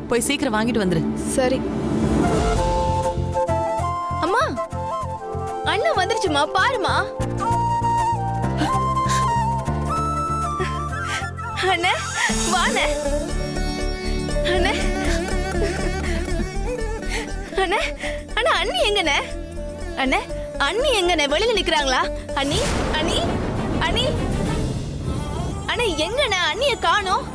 போய் சீக்கிரம் வாங்கிட்டு வந்துரு. சரி அம்மா, அண்ணன் வந்துருச்சுமா, பாருமா. அண்ணே வாண்ணே. அண்ணே அண்ணே அண்ணா, அண்ணி எங்கண்ணே? அண்ணே அண்ணி எங்கண்ணே? வெளியில நிக்கிறாங்களா? அண்ணி அண்ணி அண்ணி அண்ணே எங்கண்ணே? அண்ணிய காணோம்.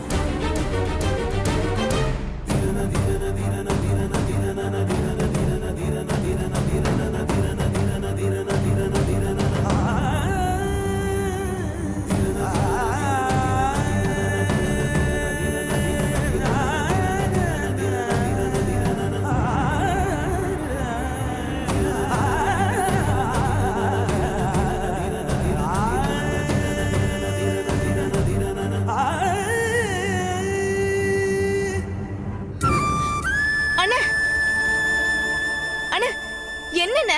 என்னண்ணே,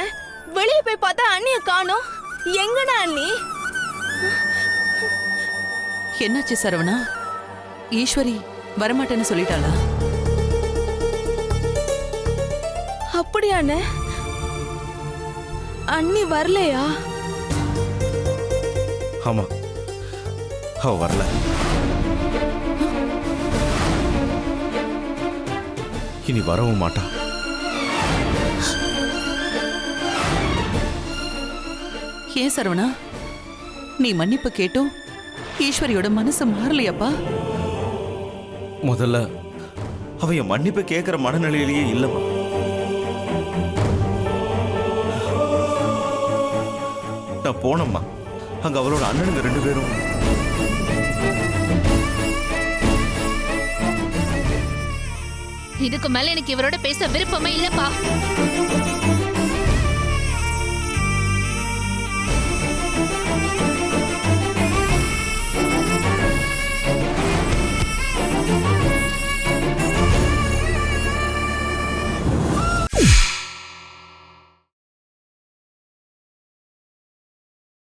வெளியே போய் பார்த்தா அண்ணிய காணோம். எங்கண்ணா அண்ணி? என்னாச்சு சரவணா? ஈஸ்வரி வரமாட்டேன்னு சொல்லிட்டாளா? அப்படியாண்ணே? அண்ணி வரலையா? ஆமா, அவ வரல. இனி வரவும் மாட்டா. ஏன் சரவணா, நீ மன்னிப்பு கேட்டும் ஈஸ்வரியோட மனசு மாறலையாப்பா? முதல்ல அவ என் மன்னிப்பு கேட்கிற மனநிலையிலேயே இல்லம்மா. நான் போனம்மா, அங்க அவளோட அண்ணனுங்க 2 பேரும் இதுக்கு மேல எனக்கு இவரோட பேச விருப்பமே இல்லப்பா.